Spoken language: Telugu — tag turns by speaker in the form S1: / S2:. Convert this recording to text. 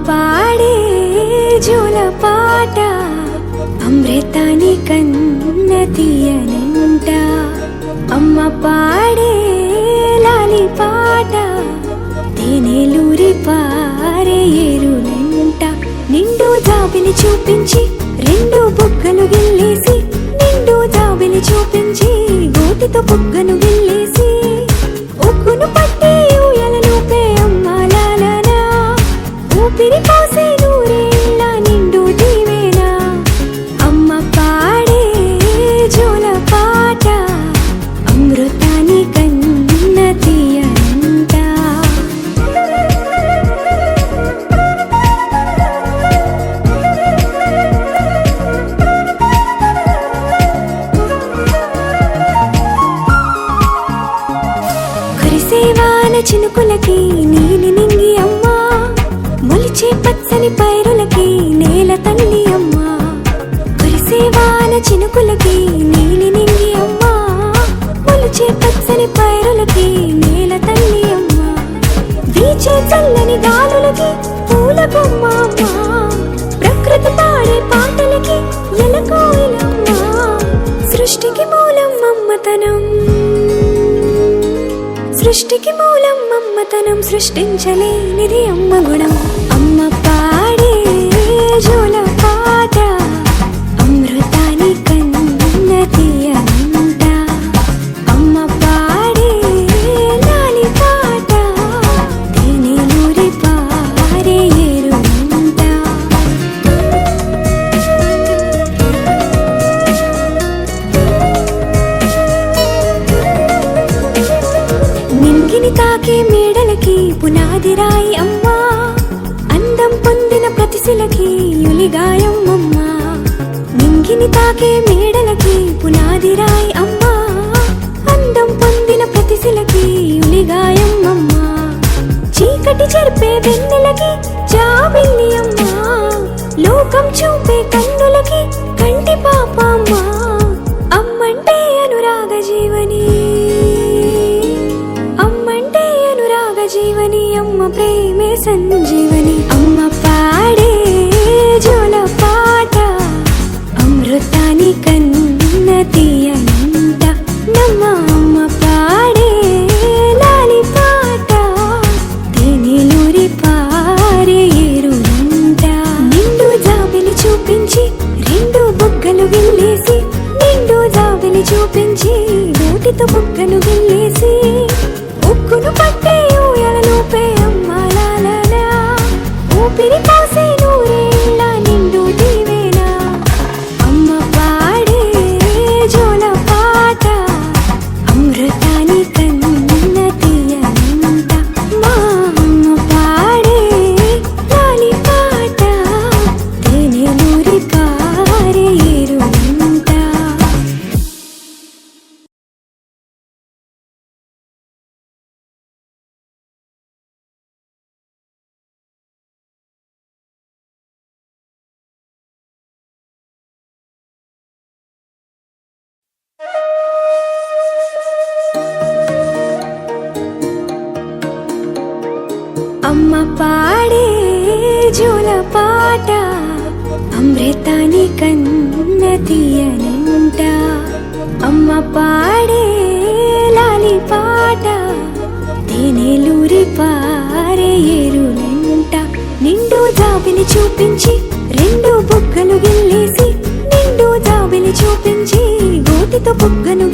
S1: పాడే జోల పాట అమృతాని కన్న తీయనంట. అమ్మ పాడే లాలి పాట తేనెలూరి పారే ఏరునంట. నిండు జాబిలి చూపించి రెండు బుగ్గలు గిల్లేసి, నిండు జాబిలి చూపించి గోటితో బుగ్గను గిల్లేసి, ఉక్కును పట్టి ఊయలను పే అమ్మాలాలనా, ఊపిరి పోసే నూరేళ్ళ నిండు దీవేనా. అమ్మ పాడే జోల పాట అమృతాని కన్న తీయనంట. కురిసేవాన చినుకులకి నీలి నింగి అమ్మా, మొలిచే పచ్చని పైరులకి నేల తల్లి అమ్మా. కురిసేవాన చినుకులకి నీలి నింగి అమ్మా, మొలిచే పచ్చని పైరులకి నేల తల్లి అమ్మా. వీచే చల్లని గాలులకి పూల బొమ్మ అమ్మా, ప్రకృతి పాడే పాటలకి ఎలకోయిలమ్మా. సృష్టికి మూలం మమ్మతనం, సృష్టికి మూలం మమ్మతనం, సృష్టించలేనిది అమ్మ గుణం. అమ్మ పాడే జోల పాట అమృతాని కన్న తీయనంట. అమ్మ పాడే లాలి పాట తేనెలూరి పారే ఏరునంట. నింగిని తాకే మేడలకి పునాది రాయి అమ్మా, అందం పొందిన ప్రతిశిలకి యులిగాయం అమ్మా. నింగిని తాకే మేడలకి పునాది రాయి అమ్మా, అందం పొందిన ప్రతిశిలకి యులిగాయం అమ్మా. చీకటి చెరిపే వెన్నెలకి జాబిల్లి అమ్మా, లోకం చూపే కన్నులకి కంటి పాప అమ్మా. అమ్మంటే అనురాగ జీవని, అమ్మంటే అనురాగ జీవని, అమ్మ ప్రేమే సంజీవని. అమ్మ పాడే జోల పాట అమృతాని కన్న తీయనంట. నమ్మ అమ్మ పాడే లాలి పాట తేనెలూరి పారే ఏరునంట. నిండు జాబిలి చూపించి రెండు బుగ్గలు గిల్లేసి, నిండు జాబిలి చూపించి నోటితో బుగ్గను గిల్లేసి, ఉక్కును పట్టే ఊయలను పే అమ్మాలాలనా, ఊపిరి పోసే నూరేళ్ళ నిండు దీవేనా. అమ్మ పాడే జోల పాట అమృతాని కన్న తీయనంట. మా అమ్మ పాడే లాలి పాట తేనెలూరి పారే ఏరునంట. అమ్మ పాడే జోల పాట అమృతాని కన్న తీయనంట. అమ్మ పాడే లాలి పాట తేనెలూరి పారే ఏరునంట. నిండు జాబిలి చూపించి రెండు బుగ్గలు గిల్లేసి, నిండు జాబిలి చూపించి గోటితో బుగ్గను